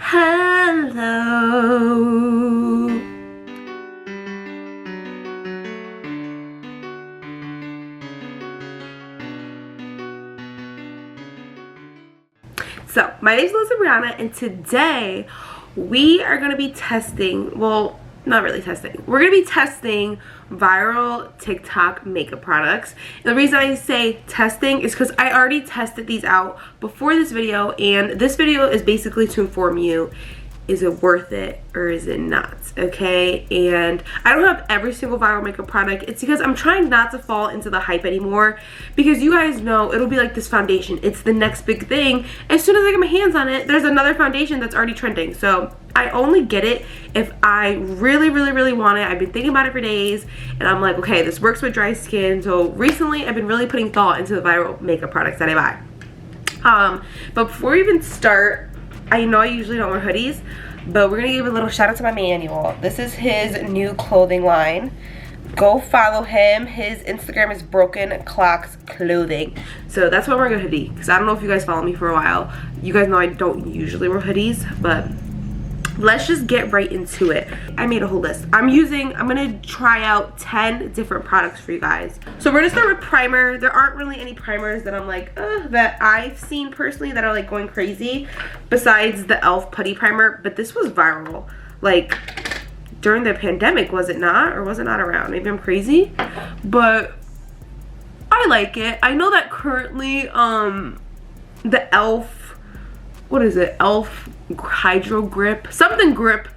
Hello. So, my name is Brianna, and today we are going to be testing, well, not really testing. We're going to be testing viral TikTok makeup products. And the reason I say testing is because I already tested these out before this video, and this video is basically to inform you, is it worth it or is it not, okay? And I don't have every single viral makeup product. It's because I'm trying not to fall into the hype anymore, because you guys know it'll be like this foundation. It's the next big thing. As soon as I get my hands on it, there's another foundation that's already trending. So I only get it if I really want it. I've been thinking about it for days, and I'm like, okay, this works with dry skin. So recently I've been really putting thought into the viral makeup products that I buy. But before we even start, I know I usually don't wear hoodies, but we're gonna give a little shout out to my manual. This is his new clothing line. Go follow him. His Instagram is Broken Clocks Clothing. So that's why I'm wearing a hoodie, because I don't know if you guys follow me for a while. You guys know I don't usually wear hoodies, but let's just get right into it. I made a whole list. I'm gonna try out 10 different products for you guys. So we're gonna start with primer. There aren't really any primers that I'm like, that I've seen personally that are like going crazy, besides the e.l.f. putty primer. But this was viral, like during the pandemic, was it not? Or was it not around? Maybe I'm crazy, but I like it. I know that currently, the e.l.f., what is it? e.l.f. Hydro Grip, something grip.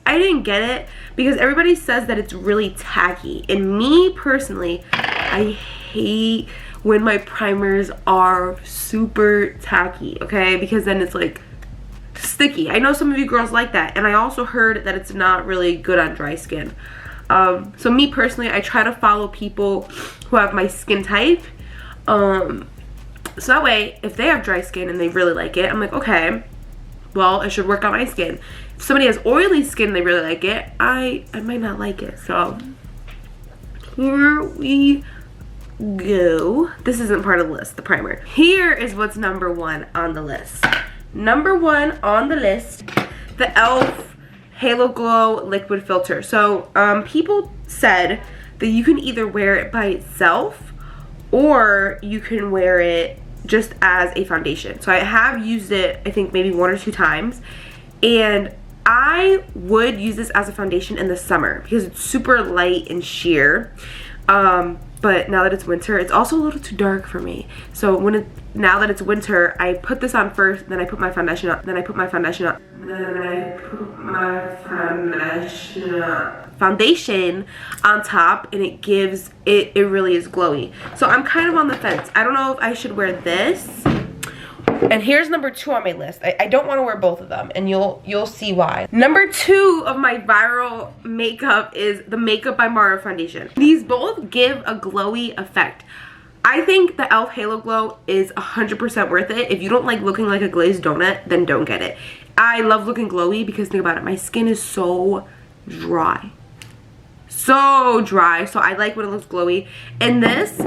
I didn't get it because everybody says that it's really tacky, and me personally, I hate when my primers are super tacky, okay? Because then it's like sticky. I know some of you girls like that, and I also heard that it's not really good on dry skin. So me personally, I try to follow people who have my skin type, so that way if they have dry skin and they really like it, I'm like, okay, well, it should work on my skin. If somebody has oily skin and they really like it, I might not like it. So here we go. This isn't part of the list, the primer. Here is what's number one on the list. Number one on the list, the e.l.f. Halo Glow Liquid Filter. So people said that you can either wear it by itself or you can wear it just as a foundation. So I have used it, I think maybe 1 or 2 times, and I would use this as a foundation in the summer because it's super light and sheer. But now that it's winter, it's also a little too dark for me. So now that it's winter, I put this on first, then I put my foundation on, then I put my foundation on, then I put my foundation on top, and it gives, it really is glowy. So I'm kind of on the fence. I don't know if I should wear this. And here's number 2 on my list. I don't want to wear both of them, and you'll see why. Number 2 of my viral makeup is the Makeup by Mario foundation. These both give a glowy effect. I think the e.l.f. Halo Glow is 100% worth it. If you don't like looking like a glazed donut, then don't get it. I love looking glowy because think about it, my skin is so dry. So dry, so I like when it looks glowy. And this,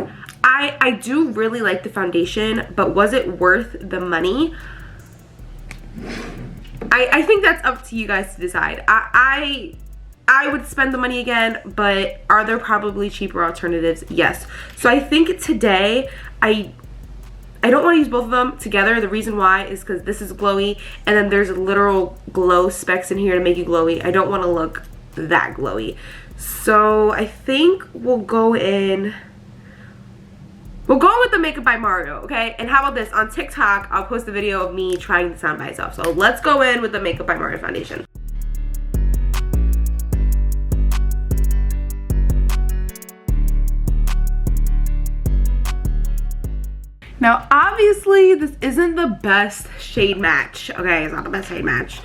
I do really like the foundation, but was it worth the money? I think that's up to you guys to decide. I would spend the money again, but are there probably cheaper alternatives? Yes. So I think today, I don't want to use both of them together. The reason why is because this is glowy, and then there's literal glow specks in here to make you glowy. I don't want to look that glowy. So I think we'll go in with the Makeup by Mario, okay? And how about this? On TikTok, I'll post a video of me trying this on by itself. So let's go in with the Makeup by Mario foundation. Now, obviously, this isn't the best shade match, okay? It's not the best shade match.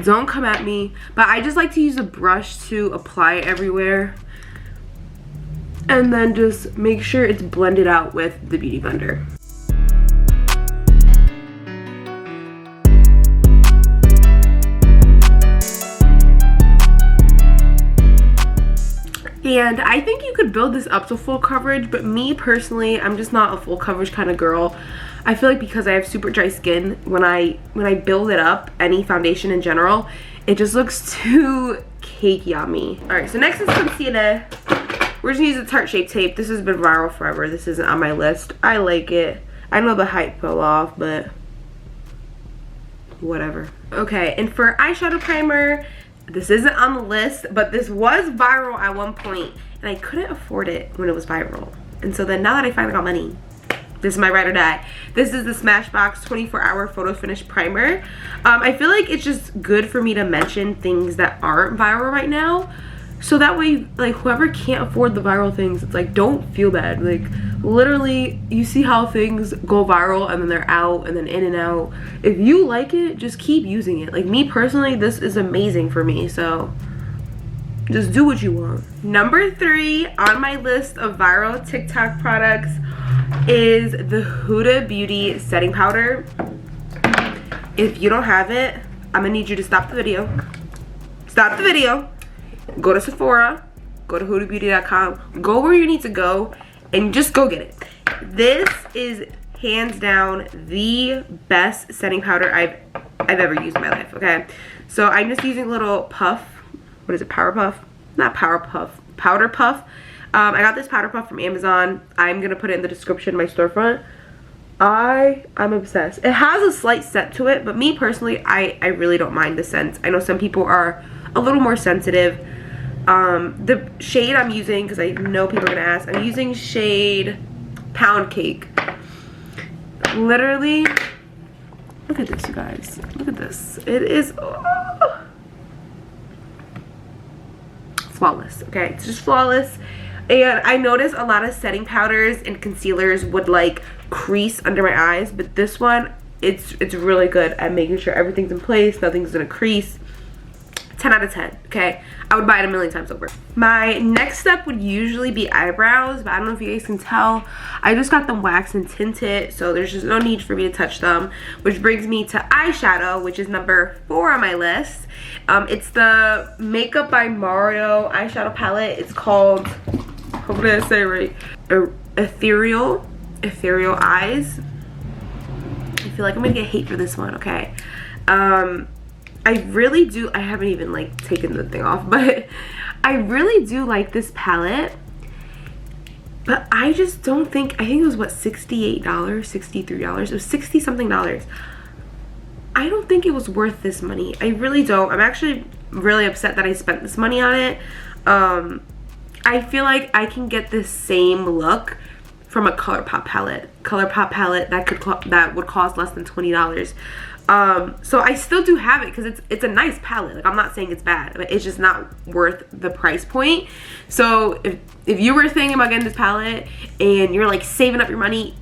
Don't come at me. But I just like to use a brush to apply it everywhere. And then just make sure it's blended out with the Beauty Blender. And I think you could build this up to full coverage, but me personally, I'm just not a full coverage kind of girl. I feel like because I have super dry skin, when I build it up, any foundation in general, it just looks too cakey on me. All right, so next is concealer. We're just gonna use the Tarte Shape Tape. This has been viral forever. This isn't on my list. I like it. I know the hype fell off, but whatever. Okay, and for eyeshadow primer, this isn't on the list, but this was viral at one point, and I couldn't afford it when it was viral. And so then now that I finally got money, this is my ride or die. This is the Smashbox 24-hour photo finish primer. I feel like it's just good for me to mention things that aren't viral right now, so that way, like, whoever can't afford the viral things, it's like, don't feel bad. Like, literally, you see how things go viral and then they're out and then in and out. If you like it, just keep using it. Like, me personally, this is amazing for me, so just do what you want. Number 3 on my list of viral TikTok products is the Huda Beauty setting powder. If you don't have it, I'm gonna need you to stop the video. Stop the video. Go to Sephora, go to hudabeauty.com, go where you need to go, and just go get it. This is hands down the best setting powder I've ever used in my life, okay? So I'm just using a little puff. What is it, Power Puff? Not Power Puff, Powder Puff. I got this powder puff from Amazon. I'm gonna put it in the description of my storefront. I'm obsessed. It has a slight scent to it, but me personally, I really don't mind the scent. I know some people are a little more sensitive. The shade I'm using, because I know people are gonna ask, I'm using shade Pound Cake. Literally, look at this, you guys. Look at this. It is flawless. Okay, it's just flawless. And I noticed a lot of setting powders and concealers would like crease under my eyes, but this one, it's really good at making sure everything's in place, nothing's gonna crease. 10 out of 10, okay? I would buy it a million times over. My next step would usually be eyebrows, but I don't know if you guys can tell. I just got them waxed and tinted, so there's just no need for me to touch them. Which brings me to eyeshadow, which is number 4 on my list. It's the Makeup by Mario eyeshadow palette. It's called, hopefully I say it right, Ethereal Eyes. I feel like I'm gonna get hate for this one, okay? I really do, I haven't even like taken the thing off, but I really do like this palette, but I just don't think, I think it was what, $68, $63, it was 60 something dollars. I don't think it was worth this money. I really don't. I'm actually really upset that I spent this money on it. I feel like I can get this same look from a ColourPop palette. ColourPop palette that would cost less than $20. So I still do have it because it's a nice palette. Like, I'm not saying it's bad, but it's just not worth the price point. So if you were thinking about getting this palette and you're like saving up your money,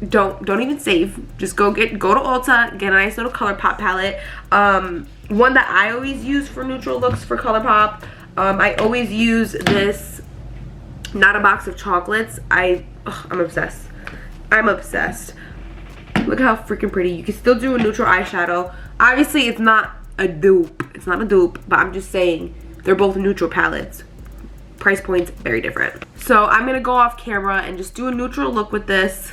don't even save. Just go to Ulta, get a nice little ColourPop palette. One that I always use for neutral looks for ColourPop. I always use this Not a Box of Chocolates. I'm obsessed. I'm obsessed. Look how freaking pretty. You can still do a neutral eyeshadow. Obviously, it's not a dupe. It's not a dupe, but I'm just saying they're both neutral palettes. Price points, very different. So I'm going to go off camera and just do a neutral look with this.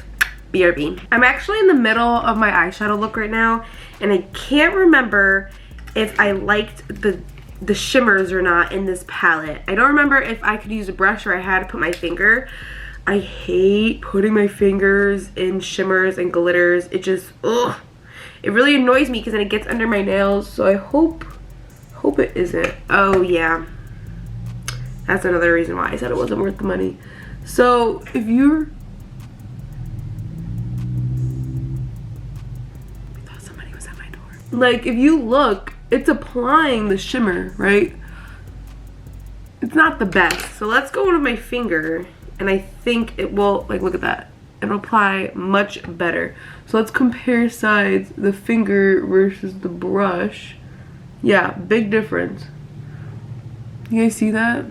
BRB. I'm actually in the middle of my eyeshadow look right now, and I can't remember if I liked the shimmers or not in this palette. I don't remember if I could use a brush or I had to put my finger. I hate putting my fingers in shimmers and glitters. It just, ugh. It really annoys me because then it gets under my nails. So I hope it isn't. Oh yeah. That's another reason why I said it wasn't worth the money. So if you're, I thought somebody was at my door. Like, if you look, it's applying the shimmer, right? It's not the best. So let's go into my finger. And I think it will, like, look at that. It'll apply much better. So let's compare sides, the finger versus the brush. Yeah, big difference. You guys see that?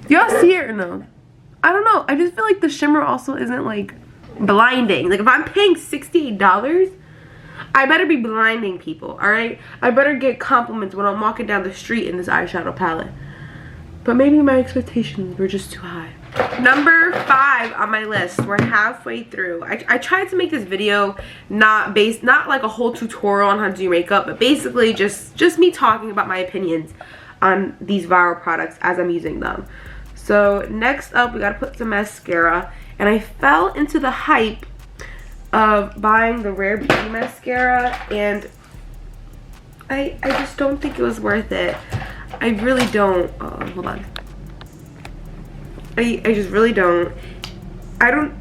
Y'all see it or no? I don't know. I just feel like the shimmer also isn't, like, blinding. Like, if I'm paying $68, I better be blinding people, alright? I better get compliments when I'm walking down the street in this eyeshadow palette. but maybe my expectations were just too high. Number 5 on my list. We're halfway through. I tried to make this video not like a whole tutorial on how to do makeup, but basically just me talking about my opinions on these viral products as I'm using them. So next up, we gotta put some mascara, and I fell into the hype of buying the Rare Beauty mascara, and I just don't think it was worth it. I really don't. Hold on. I just really don't. I don't.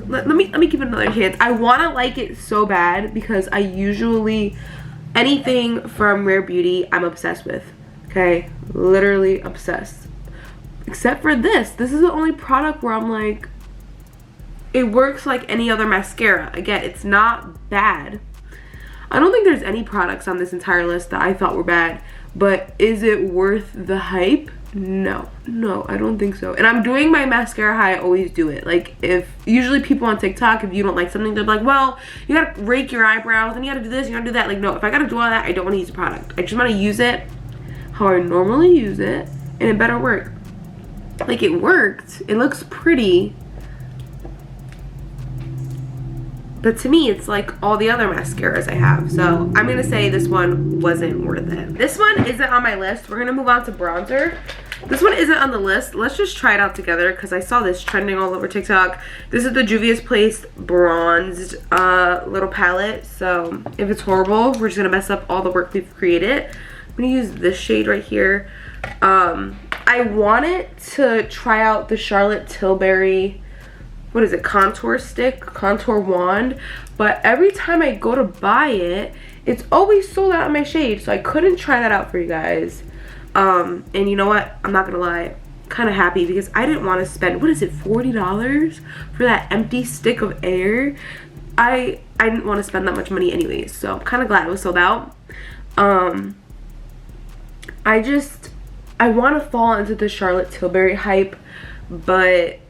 Let me give it another chance. I want to like it so bad because I usually, anything from Rare Beauty I'm obsessed with. Okay, literally obsessed. Except for this. This is the only product where I'm like, it works like any other mascara. Again, it's not bad. I don't think there's any products on this entire list that I thought were bad, but is it worth the hype? No, I don't think so. And I'm doing my mascara how I always do it. Like, if usually people on TikTok, if you don't like something, they're like, well, you gotta rake your eyebrows and you gotta do this, you gotta do that. Like, no, if I gotta do all that, I don't want to use the product. I just want to use it how I normally use it, and it better work. Like, it worked. It looks pretty. But to me, it's like all the other mascaras I have. So I'm going to say this one wasn't worth it. This one isn't on my list. We're going to move on to bronzer. This one isn't on the list. Let's just try it out together because I saw this trending all over TikTok. This is the Juvia's Place bronzed little palette. So if it's horrible, we're just going to mess up all the work we've created. I'm going to use this shade right here. I wanted to try out the Charlotte Tilbury, what is it, contour stick, contour wand, but every time I go to buy it, it's always sold out on my shade, so I couldn't try that out for you guys. And you know what, I'm not gonna lie, kind of happy because I didn't want to spend, what is it, $40 for that empty stick of air. I didn't want to spend that much money anyways, so I'm kind of glad it was sold out. I want to fall into the Charlotte Tilbury hype, but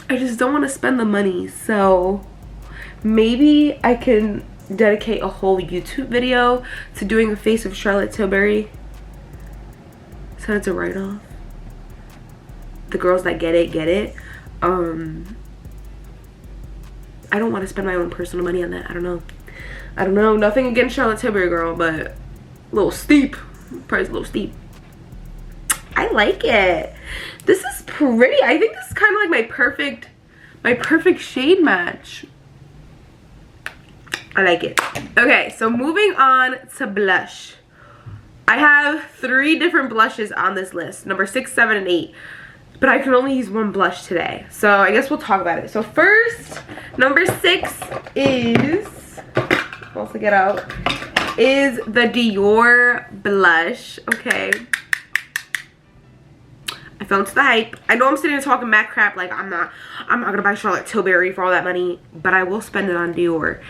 I just don't want to spend the money. So maybe I can dedicate a whole YouTube video to doing a face of Charlotte Tilbury. So it's a write-off. The girls that get it, get it. I don't want to spend my own personal money on that. I don't know. Nothing against Charlotte Tilbury, girl, but a little steep. Price a little steep. I like it. This is pretty. I think this is kind of like my perfect shade match. I like it. Okay, so moving on to blush. I have 3 different blushes on this list, number 6, 7, and 8. But I can only use one blush today. So I guess we'll talk about it. So first, number 6 is, also get out, is the Dior blush. Okay. I fell into the hype. I know I'm sitting here talking mad crap like I'm not gonna buy Charlotte Tilbury for all that money, but I will spend it on Dior.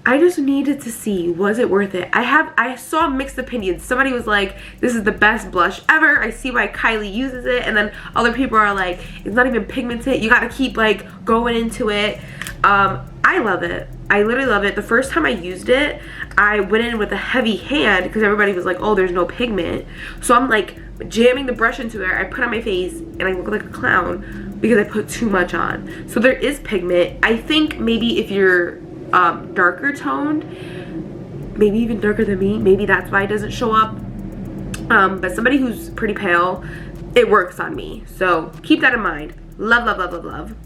I just needed to see, was it worth it? I saw mixed opinions. Somebody was like, this is the best blush ever. I see why Kylie uses it. And then other people are like, it's not even pigmented. You gotta keep like going into it. I love it. I literally love it. The first time I used it, I went in with a heavy hand because everybody was like, oh, there's no pigment. So I'm like jamming the brush into there. I put on my face and I look like a clown because I put too much on. So there is pigment. I think maybe if you're darker toned, maybe even darker than me, maybe that's why it doesn't show up. But somebody who's pretty pale, it works on me. So keep that in mind. Love, love, love, love, love.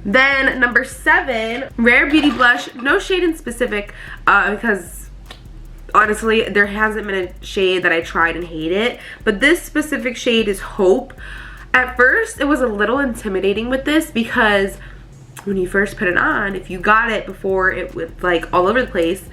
Then number 7, Rare Beauty blush. No shade in specific because honestly there hasn't been a shade that I tried and hate it, but this specific shade is Hope. At first it was a little intimidating with this because when you first put it on, if you got it before it was like all over the place,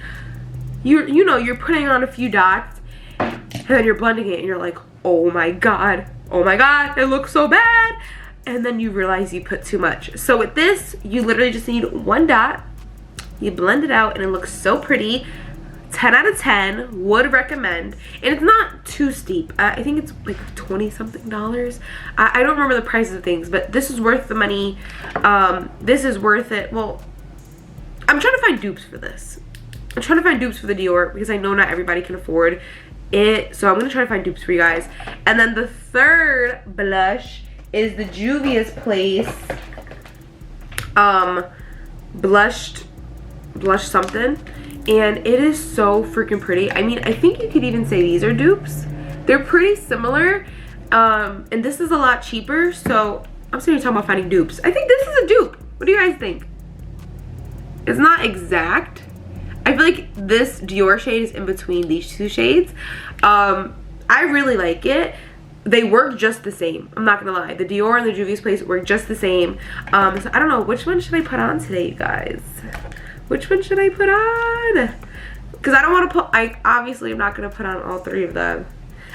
you know you're putting on a few dots and then you're blending it and you're like, oh my god, it looks so bad. And then you realize you put too much. So with this, you literally just need 1 dot. You blend it out and it looks so pretty. 10 out of 10, would recommend. And it's not too steep. I think it's like 20 something dollars. I don't remember the prices of things, but this is worth the money. This is worth it. Well, I'm trying to find dupes for this. I'm trying to find dupes for the Dior because I know not everybody can afford it. So I'm gonna try to find dupes for you guys. And then the third blush is the Juvia's Place blush something, and it is so freaking pretty. I mean, I think you could even say these are dupes. They're pretty similar, and this is a lot cheaper, so I'm sitting here talking about finding dupes. I think this is a dupe. What do you guys think? It's not exact. I feel like this Dior shade is in between these two shades. I really like it. They work just the same. I'm not gonna lie. The Dior and the Juvia's Place work just the same. So I don't know, which one should I put on today, you guys? Which one should I put on? Because I don't want to put, obviously I'm not gonna put on all three of them.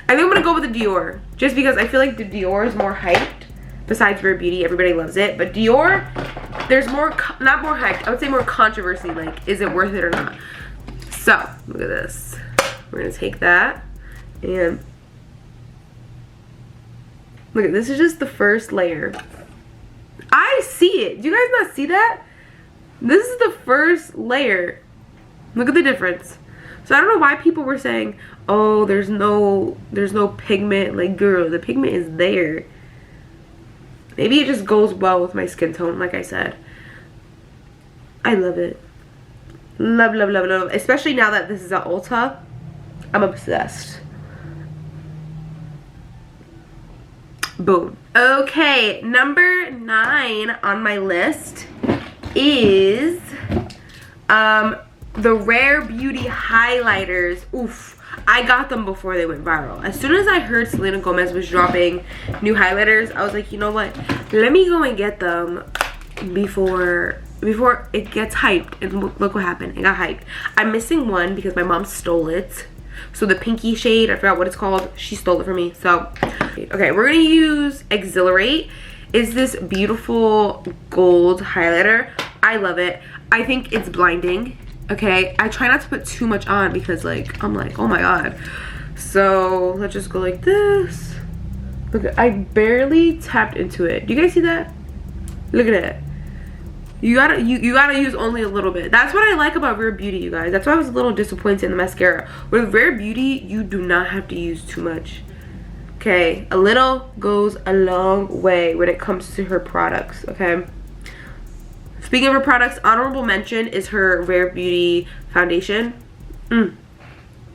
I think I'm gonna go with the Dior, just because I feel like the Dior is more hyped. Besides Rare Beauty, everybody loves it. But Dior, there's more, not more hyped, I would say more controversy, like, is it worth it or not? So, look at this. We're gonna take that, and look at this, is just the first layer. I see it. Do you guys not see that? This is the first layer. Look at the difference. So I don't know why people were saying, oh, there's no pigment. Like, girl, the pigment is there. Maybe it just goes well with my skin tone, like I said. I love it. Love, love, love, love. Especially now that this is at Ulta. I'm obsessed. Boom. Okay, number 9 on my list is the Rare Beauty highlighters. Oof. I got them before they went viral. As soon as I heard Selena Gomez was dropping new highlighters, I was like, you know what? Let me go and get them before it gets hyped. And look what happened. It got hyped. I'm missing one because my mom stole it. So the pinky shade, I forgot what it's called. She stole it from me. So, okay, we're gonna use Exhilarate. It's this beautiful gold highlighter. I love it. I think it's blinding. Okay, I try not to put too much on because, like, I'm like, oh my god. So let's just go like this. Look, I barely tapped into it. Do you guys see that? Look at it. You gotta use only a little bit. That's what I like about Rare Beauty, you guys. That's why I was a little disappointed in the mascara. With Rare Beauty, you do not have to use too much. Okay, a little goes a long way when it comes to her products. Okay. Speaking of her products, honorable mention is her Rare Beauty foundation. 10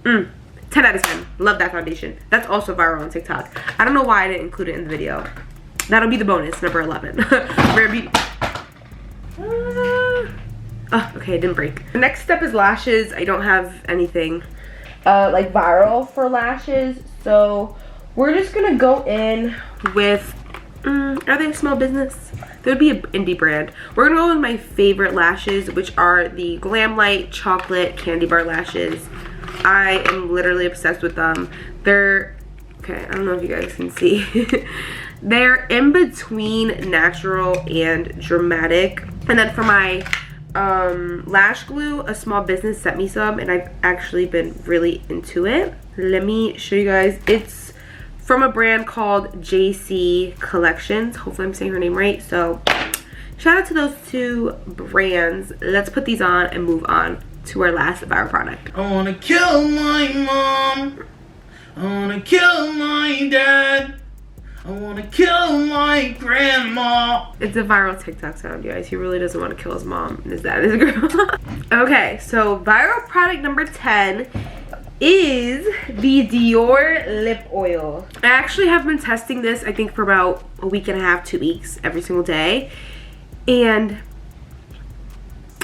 out of 10. Love that foundation. That's also viral on TikTok. I don't know why I didn't include it in the video. That'll be the bonus, number 11. Rare Beauty. Oh, okay, it didn't break. The next step is lashes. I don't have anything like viral for lashes. So we're just gonna go in with, are they a small business? They would be an indie brand. We're gonna go with my favorite lashes, which are the Glam Light Chocolate Candy Bar Lashes. I am literally obsessed with them. They're, okay, I don't know if you guys can see. They're in between natural and dramatic. And then for my lash glue, a small business sent me some, and I've actually been really into it. Let me show you guys. It's from a brand called JC Collections. Hopefully I'm saying her name right. So shout out to those two brands. Let's put these on and move on to our last viral product. I wanna kill my mom. I wanna kill my dad. I wanna kill my grandma. It's a viral TikTok sound, you guys. He really doesn't want to kill his mom and his dad and his grandma. Okay, so viral product number 10 is the Dior lip oil. I actually have been testing this, I think, for about a week and a half, 2 weeks, every single day. And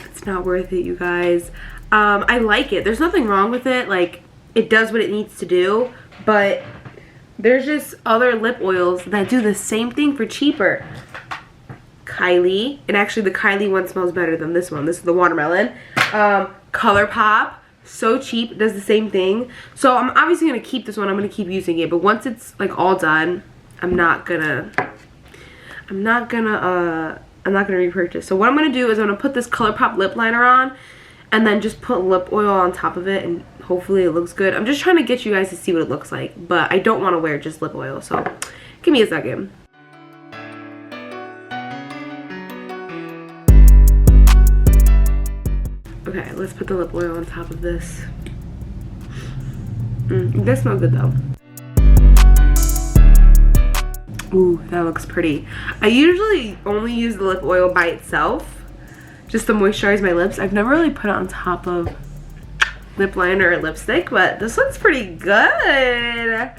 it's not worth it, you guys. I like it. There's nothing wrong with it. Like, it does what it needs to do, but there's just other lip oils that do the same thing for cheaper. Kylie, and actually the Kylie one smells better than this one. This is the watermelon. ColourPop, so cheap, does the same thing. So I'm obviously gonna keep this one. I'm gonna keep using it, but once it's like all done, I'm not gonna repurchase. So what I'm gonna do is I'm gonna put this ColourPop lip liner on, and then just put lip oil on top of it, and hopefully it looks good. I'm just trying to get you guys to see what it looks like, but I don't want to wear just lip oil, so give me a second. Okay, let's put the lip oil on top of this. It does smell good though. Ooh, that looks pretty. I usually only use the lip oil by itself, just to moisturize my lips. I've never really put it on top of lip liner or lipstick, but this looks pretty good.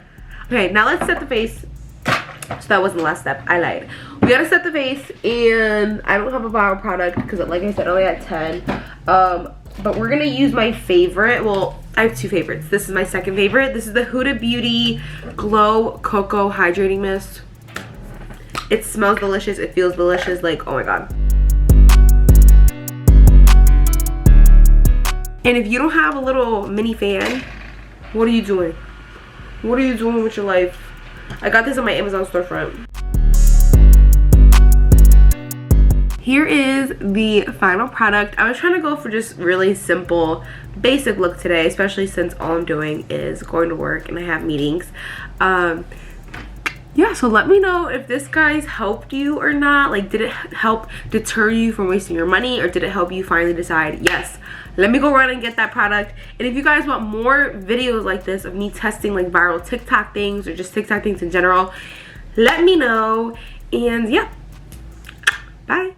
Okay, now let's set the face. So that wasn't the last step, I lied. We gotta set the face, and I don't have a viral product because, like I said, only at 10. But we're gonna use my favorite. Well, I have two favorites. This is my second favorite. This is the Huda Beauty Glow Cocoa Hydrating Mist. It smells delicious, it feels delicious, like, oh my god. And if you don't have a little mini fan, what are you doing? What are you doing with your life? I got this on my Amazon storefront. Here is the final product. I was trying to go for just really simple, basic look today, especially since all I'm doing is going to work and I have meetings. Yeah, so let me know if this guys helped you or not. Like, did it help deter you from wasting your money, or did it help you finally decide, yes, let me go run and get that product? And if you guys want more videos like this of me testing like viral TikTok things or just TikTok things in general, let me know. And yeah, bye.